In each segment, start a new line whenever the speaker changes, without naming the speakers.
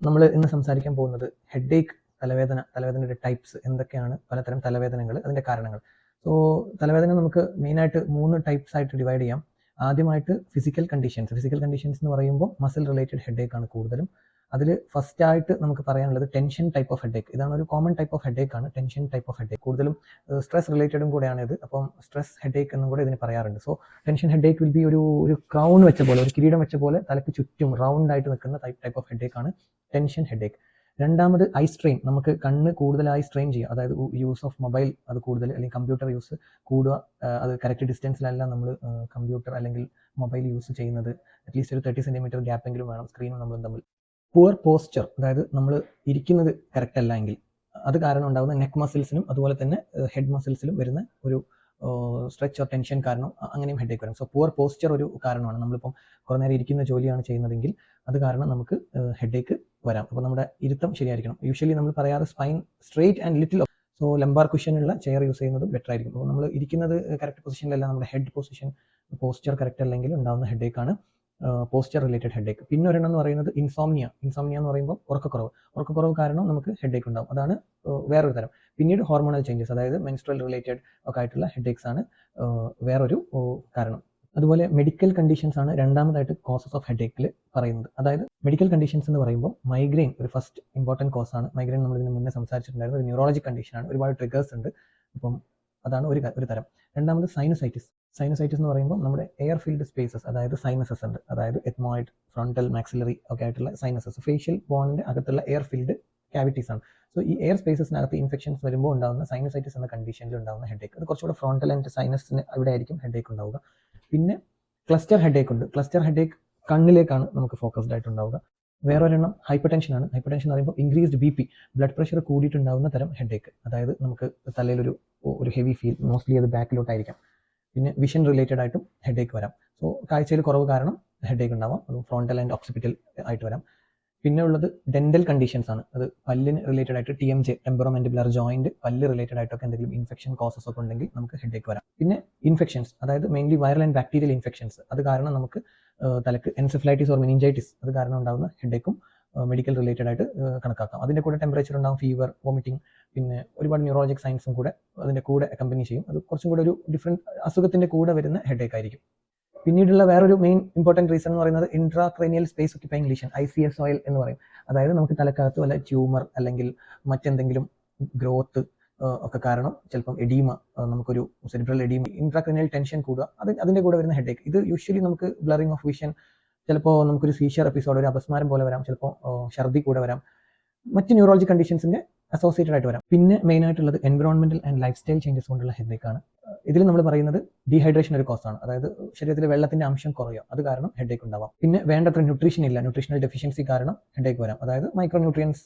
നമ്മൾ ഇന്ന് സംസാരിക്കാൻ പോകുന്നത് ഹെഡേക്ക്, തലവേദനയുടെ ടൈപ്സ് എന്തൊക്കെയാണ്, പലതരം തലവേദനകൾ, അതിൻ്റെ കാരണങ്ങൾ. സോ തലവേദന നമുക്ക് മെയിനായിട്ട് 3 ടൈപ്സ് ആയിട്ട് ഡിവൈഡ് ചെയ്യാം. ആദ്യമായിട്ട് ഫിസിക്കൽ കണ്ടീഷൻസ് എന്ന് പറയുമ്പോൾ മസിൽ റിലേറ്റഡ് ഹെഡേക്ക് ആണ് കൂടുതലും. അതിൽ ഫസ്റ്റ് ആയിട്ട് നമുക്ക് പറയാനുള്ളത് ടെൻഷൻ ടൈപ്പ് ഓഫ് ഹെഡേക്ക്. ഇതാണ് ഒരു കോമൺ ടൈപ്പ് ഓഫ് ഹെഡേക്ക് ആണ് ടെൻഷൻ ടൈപ്പ് ഓഫ് ഹെഡേക്ക്. കൂടുതലും സ്ട്രെസ് റിലേറ്റഡും കൂടെയാണ് ഇത്. അപ്പം സ്ട്രെസ് ഹെഡേക്ക് എന്നും കൂടെ ഇതിന് പറയാറുണ്ട്. So tension headache will be ഒരു ക്രൗൺ വെച്ച പോലെ, ഒരു കിരീടം വെച്ച പോലെ തലക്ക് ചുറ്റും റൗണ്ട് ആയിട്ട് നിൽക്കുന്ന ടൈപ്പ് ഓഫ് ഹെഡേക്ക് ആണ് ടെൻഷൻ ഹെഡേക്ക്. രണ്ടാമത് ഐ സ്ട്രെയിൻ, നമുക്ക് കണ്ണ് കൂടുതലായി സ്ട്രെയിൻ ചെയ്യുക, അതായത് യൂസ് ഓഫ് മൊബൈൽ അത് കൂടുതൽ, അല്ലെങ്കിൽ കമ്പ്യൂട്ടർ യൂസ് കൂടുക. അത് കറക്റ്റ് ഡിസ്റ്റൻസിലല്ല നമ്മൾ കമ്പ്യൂട്ടർ അല്ലെങ്കിൽ മൊബൈൽ യൂസ് ചെയ്യുന്നത്. അറ്റ്ലീസ്റ്റ് ഒരു 30 സെൻറ്റിമീറ്റർ ഗ്യാപ്പെങ്കിലും വേണം സ്ക്രീനും നമ്മളും തമ്മിൽ. പുവർ പോസ്ചർ, അതായത് നമ്മൾ ഇരിക്കുന്നത് കറക്റ്റ് അല്ല എങ്കിൽ അത് കാരണം ഉണ്ടാകുന്ന നെക്ക് മസിൽസിനും അതുപോലെ തന്നെ ഹെഡ് മസിൽസിലും വരുന്ന ഒരു സ്ട്രെച്ച് ഓർ ടെൻഷൻ കാരണം അങ്ങനെയും ഹെഡേക്ക് വരും. സോ പുവർ പോസ്ചർ ഒരു കാരണമാണ്. നമ്മളിപ്പം കുറേ നേരം ഇരിക്കുന്ന ജോലിയാണ് ചെയ്യുന്നതെങ്കിൽ അത് കാരണം നമുക്ക് ഹെഡേക്ക് വരാം. അപ്പോൾ നമ്മുടെ ഇരുത്തം ശരിയായിരിക്കണം. യൂഷ്വലി നമ്മൾ പറയാറ് spine straight and little, so lumbar കുഷനുള്ള ചെയർ യൂസ് ചെയ്യുന്നത് ബെറ്റർ ആയിരിക്കും. അപ്പോൾ നമ്മൾ ഇരിക്കുന്നത് കറക്റ്റ് പൊസിഷനിലല്ല, നമ്മുടെ ഹെഡ് പോസ്ചർ കറക്റ്റ് അല്ലെങ്കിൽ ഉണ്ടാകുന്ന ഹെഡേക്കാണ് പോസ്ചർ റിലേറ്റഡ് ഹെഡേക്ക്. പിന്നെ ഒരെണ്ണം എന്ന് പറയുന്നത് ഇൻസോംനിയ എന്ന് പറയുമ്പോൾ ഉറക്കക്കുറവ് കാരണം നമുക്ക് ഹെഡേക്ക് ഉണ്ടാകും. അതാണ് വേറൊരു തരം. പിന്നീട് ഹോർമോണൽ ചേഞ്ചസ്, അതായത് മെൻസ്ട്രൽ റിലേറ്റഡ് ഒക്കെ ആയിട്ടുള്ള ഹെഡേക്സ് ആണ് വേറൊരു കാരണം. അതുപോലെ മെഡിക്കൽ കണ്ടീഷൻസ് ആണ് രണ്ടാമതായിട്ട് കോസസ് ഓഫ് ഹെഡേക്കിൽ പറയുന്നത്. അതായത് മെഡിക്കൽ കണ്ടീഷൻസ് എന്ന് പറയുമ്പോൾ മൈഗ്രെയിൻ ഒരു ഫസ്റ്റ് ഇമ്പോർട്ടൻറ്റ് കോസ് ആണ്. മൈഗ്രെയിൻ നമ്മൾ ഇതിന് മുന്നേ സംസാരിച്ചിട്ടുണ്ടായിരുന്നു, ഒരു ന്യൂറോളജിക് കണ്ടീഷനാണ്. ഒരുപാട് ട്രിഗേഴ്സ് ഉണ്ട്. അപ്പം അതാണ് ഒരു തരം. രണ്ടാമത് സൈനസൈറ്റിസ് എന്ന് പറയുമ്പോൾ നമ്മുടെ എയർ ഫീൽഡ് സ്പേസസ്, അതായത് സൈനസസ് ഉണ്ട്, അതായത് എത്മോയിഡ്, ഫ്രോണ്ടൽ, മാക്സിലറി ഒക്കെ ആയിട്ടുള്ള സൈനസസ്, ഫേഷ്യൽ ബോണിന്റെ അകത്തുള്ള എയർ ഫീൽഡ് ക്യാവിറ്റീസ് ആണ്. സോ ഈ എയർ സ്പേസസിനകത്ത് ഇൻഫെക്ഷൻസ് വരുമ്പോൾ ഉണ്ടാകുന്ന സൈനസൈറ്റിസ് എന്ന കണ്ടീഷനിൽ ഉണ്ടാകുന്ന ഹെഡേക്ക്, അത് കുറച്ചുകൂടെ ഫ്രോണ്ടൽ ആൻഡ് സൈനസിന് അവിടെ ആയിരിക്കും ഹെഡേക്ക് ഉണ്ടാവുക. പിന്നെ ക്ലസ്റ്റർ ഹെഡേക്ക് ഉണ്ട്. ക്ലസ്റ്റർ ഹെഡേക്ക് കണ്ണിലേക്കാണ് നമുക്ക് ഫോക്കസ്ഡ് ആയിട്ട് ഉണ്ടാവുക. വേറൊരെണ്ണം ഹൈപ്പർ ടെൻഷൻ ആണ്. ഹൈപ്പർ ടെൻഷൻ എന്ന് പറയുമ്പോൾ ഇൻക്രീസ്ഡ് BP, ബ്ലഡ് പ്രഷർ കൂടിയിട്ടുണ്ടാകുന്ന തരം ഹെഡേക്ക്, അതായത് നമുക്ക് തലയിൽ ഒരു ഹെവി ഫീൽ, മോസ്റ്റ്ലി അത് ബാക്കിലോട്ടായിരിക്കാം. പിന്നെ വിഷൻ റിലേറ്റഡ് ആയിട്ടും ഹെഡേക്ക് വരാം. സോ കാഴ്ചയിൽ കുറവ് കാരണം ഹെഡേക്ക് ഉണ്ടാവാം, അത് ഫ്രോണ്ടൽ ആൻഡ് ഓക്സിപിറ്റൽ ആയിട്ട് വരാം. പിന്നെ ഉള്ളത് ഡെന്റൽ കണ്ടീഷൻസ് ആണ്. അത് പല്ലിന് റിലേറ്റഡ് ആയിട്ട് TMJ, ടെമ്പറോമാൻഡിബുലർ ജോയിന്റ്, പല്ല് റിലേറ്റഡ് ആയിട്ടൊക്കെ എന്തെങ്കിലും ഇൻഫെക്ഷൻ കോസസ് ഒക്കെ ഉണ്ടെങ്കിൽ നമുക്ക് ഹെഡേക്ക് വരാം. പിന്നെ ഇൻഫെക്ഷൻസ്, അതായത് mainly viral and bacterial infections, അത് കാരണം നമുക്ക് തലക്ക് എൻസെഫലൈറ്റിസ് ഓർ മെനിഞ്ചൈറ്റിസ്, അത് കാരണം ഉണ്ടാകുന്ന ഹെഡേക്കും മെഡിക്കൽ റിലേറ്റഡ് ആയിട്ട് കണക്കാക്കാം. അതിൻ്റെ കൂടെ ടെമ്പറേച്ചർ ഉണ്ടാകും, ഫീവർ, വോമിറ്റിംഗ്, പിന്നെ ഒരുപാട് ന്യൂറോളജിക് സയൻസും കൂടെ അതിൻ്റെ കൂടെ അക്കമ്പനി ചെയ്യും. അത് കുറച്ചും കൂടെ ഒരു ഡിഫറെൻറ്റ് അസുഖത്തിൻ്റെ കൂടെ വരുന്ന ഹെഡേക്ക് ആയിരിക്കും. പിന്നീടുള്ള വേറൊരു മെയിൻ ഇമ്പോർട്ടൻറ്റ് റീസൺ എന്ന് പറയുന്നത് intracranial space occupying lesion, ICSOL എന്ന് പറയും. അതായത് നമുക്ക് തലക്കകത്ത് വല്ല ട്യൂമർ അല്ലെങ്കിൽ മറ്റെന്തെങ്കിലും ഗ്രോത്ത് ഒക്കെ കാരണം ചിലപ്പം എഡീമ, നമുക്കൊരു സെറിബ്രൽ എഡീമ, ഇൻട്രാക്രേനിയൽ ടെൻഷൻ കൂടുക, അതിൻ്റെ കൂടെ വരുന്ന ഹെഡേക്ക്. ഇത് യൂഷ്വലി നമുക്ക് ബ്ലറിംഗ് ഓഫ് വിഷൻ, ചിലപ്പോൾ നമുക്കൊരു സീഷ്യർ എപ്പിസോഡ്, ഒരു അപസ്മാരം പോലെ വരാം, ചിലപ്പോൾ ഛർദി കൂടെ വരാം, മറ്റ് ന്യൂറോളജി കണ്ടീഷൻസിന്റെ അസോസിയേറ്റഡ് ആയിട്ട് വരാം. പിന്നെ മെയിൻ ആയിട്ടുള്ളത് environmental and life style changes കൊണ്ടുള്ള ഹെഡേക്ക് ആണ്. ഇതിൽ നമ്മൾ പറയുന്നത് ഡീഹൈഡ്രേഷൻ ഒരു കോസ് ആണ്, അതായത് ശരീരത്തിലെ വെള്ളത്തിന്റെ അംശം കുറയുക, അത് കാരണം ഹെഡേക്ക് ഉണ്ടാവാം. പിന്നെ വേണ്ടത്ര ന്യൂട്രീഷൻ ഇല്ല, ന്യൂട്രീഷണൽ ഡെഫിഷ്യൻസി കാരണം ഹെഡേക്ക് വരാം, അതായത് മൈക്രോന്യൂട്രിയൻസ്,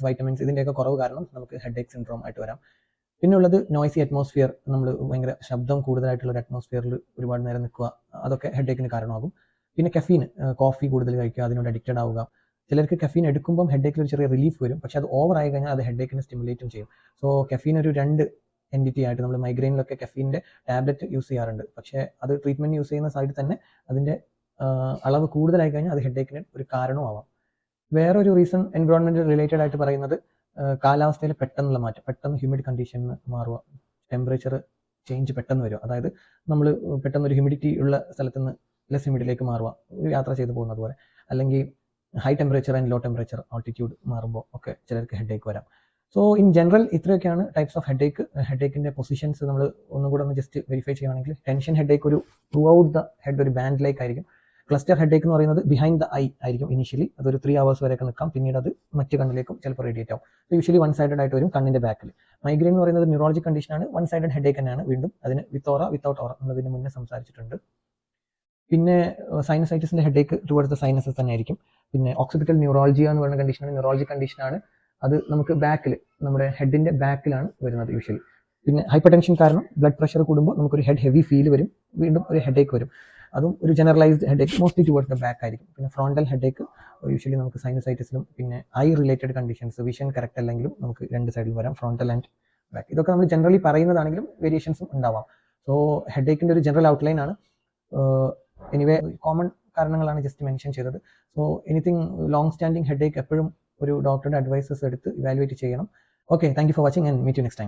വൈറ്റമിൻസ്, ഇതിന്റെയൊക്കെ കുറവ് കാരണം നമുക്ക് ഹെഡേക്ക് സിൻഡ്രോം ആയിട്ട് വരാം. പിന്നെ ഉള്ളത് നോയ്സി അറ്റ്മോസ്ഫിയർ, നമ്മൾ ഭയങ്കര ശബ്ദം കൂടുതലായിട്ടുള്ള ഒരു അറ്റ്മോസ്ഫിയറിൽ ഒരുപാട് നേരം നിൽക്കുക, അതൊക്കെ ഹെഡേക്കിന് കാരണമാകും. പിന്നെ കഫീൻ, കോഫി കൂടുതൽ കഴിക്കുക, അതിനോട് അഡിക്റ്റഡ് ആവുക. ചിലർക്ക് കഫീൻ എടുക്കുമ്പം ഹെഡേക്കിൽ ഒരു ചെറിയ റിലീഫ് വരും, പക്ഷെ അത് ഓവർ ആയി കഴിഞ്ഞാൽ അത് ഹെഡേക്കിനെ സ്റ്റിമുലേറ്റും ചെയ്യും. സോ കഫീൻ ഒരു 2 എൻറ്റിറ്റി ആയിട്ട്, നമ്മൾ മൈഗ്രെയിനിലൊക്കെ കഫീൻ്റെ ടാബ്ലറ്റ് യൂസ് ചെയ്യാറുണ്ട്, പക്ഷേ അത് ട്രീറ്റ്മെൻറ്റ് യൂസ് ചെയ്യുന്ന സൈഡിൽ തന്നെ അതിൻ്റെ അളവ് കൂടുതലായി കഴിഞ്ഞാൽ അത് ഹെഡേക്കിന് ഒരു കാരണമാവാം. വേറൊരു റീസൺ എൻവറോൺമെൻറ്റ് റിലേറ്റഡ് ആയിട്ട് പറയുന്നത് കാലാവസ്ഥയിൽ പെട്ടെന്നുള്ള മാറ്റം, പെട്ടെന്ന് ഹ്യൂമിഡ് കണ്ടീഷനിൽ മാറുക, ടെമ്പറേച്ചർ ചേഞ്ച് പെട്ടെന്ന് വരും, അതായത് നമ്മൾ പെട്ടെന്ന് ഒരു ഹ്യൂമിഡിറ്റി ഉള്ള സ്ഥലത്ത് നിന്ന് ലെസ് ഹ്യൂമിഡിലേക്ക് മാറുക, ഒരു യാത്ര ചെയ്ത് പോകുന്നത് പോലെ, അല്ലെങ്കിൽ high temperature and low temperature, altitude മാറുമ്പോൾ ഒക്കെ ചിലർക്ക് ഹെഡേക്ക് വരാം. സോ ഇൻ ജനറൽ ഇത്രയൊക്കെയാണ് ടൈപ്സ് ഓഫ് ഹെഡേക്ക്. ഹെഡേക്കിൻ്റെ പൊസിഷൻസ് നമ്മൾ ഒന്നുകൂടെ ഒന്ന് ജസ്റ്റ് വെരിഫൈ ചെയ്യുകയാണെങ്കിൽ, ടെൻഷൻ ഹെഡേക്ക് ഒരു ത്രൂ ഔട്ട് ദ ഹെഡ്, ഒരു ബാൻഡ് ലൈക്ക് ആയിരിക്കും. ക്ലസ്റ്റർ ഹെഡേക്ക് എന്ന് പറയുന്നത് ബിഹൈൻഡ് ദ ഐ ആയിരിക്കും ഇനീഷ്യലി, അതൊരു 3 hours വരെയൊക്കെ നിൽക്കാം, പിന്നീട് അത് മറ്റ് കണ്ണിലേക്കും ചിലപ്പോൾ റേഡിയേറ്റ് ആവും. യൂഷ്വലി 1 sided ആയിട്ട് വരും കണ്ണിൻ്റെ ബാക്കിൽ. മൈഗ്രെയിൻ എന്ന് പറയുന്നത് ന്യൂറോളജിക് കണ്ടീഷനാണ്, 1 sided ഹെഡേക്ക് തന്നെയാണ്. വീണ്ടും അതിന് വിത്ത് ഓറ വിത്തൗട്ട് ഓറ എന്നതിന് മുന്നേ സംസാരിച്ചിട്ടുണ്ട്. പിന്നെ സൈനസൈറ്റിസിന്റെ ഹെഡേക്ക് ടുവേർഡ്സ് ദ സൈനസസ് തന്നെ ആയിരിക്കും. പിന്നെ ഓക്സിപിറ്റൽ ന്യൂറോളജിയ എന്ന് പറയുന്ന കണ്ടീഷനാണ്, ന്യൂറോളജി കണ്ടീഷനാണ്. അത് നമുക്ക് ബാക്കിൽ, നമ്മുടെ ഹെഡിന്റെ ബാക്കിലാണ് വരുന്നത് യൂഷ്വലി. പിന്നെ ഹൈപ്പർ ടെൻഷൻ കാരണം ബ്ലഡ് പ്രഷർ കൂടുമ്പോൾ നമുക്കൊരു ഹെവി ഫീൽ വരും, വീണ്ടും ഒരു ഹെഡേക്ക് വരും. അതും ഒരു generalised headache, mostly towards the back ആയിരിക്കും. പിന്നെ ഫ്രോണ്ടൽ ഹെഡേക്ക് യൂഷ്വലി നമുക്ക് സൈനസൈറ്റിസിലും പിന്നെ eye related conditions, vision correct അല്ലെങ്കിലും നമുക്ക് 2 സൈഡിൽ വരാം, ഫ്രോണ്ടൽ ആൻഡ് ബാക്ക്. ഇതൊക്കെ നമ്മൾ ജനറലി പറയുന്നതാണെങ്കിലും വേരിയേഷൻസും ഉണ്ടാവാം. സോ ഹെഡേക്കിന്റെ ഒരു ജനറൽ ഔട്ട്ലൈൻ ആണ്. എനിവേ കോമൺ കാരണങ്ങളാണ് ജസ്റ്റ് മെൻഷൻ ചെയ്തത്. So anything long standing headache എപ്പോഴും ഒരു ഡോക്ടറുടെ അഡ്വൈസസ് എടുത്ത് ഇവാലുവേറ്റ് ചെയ്യണം. Okay, thank you for watching and meet you next time.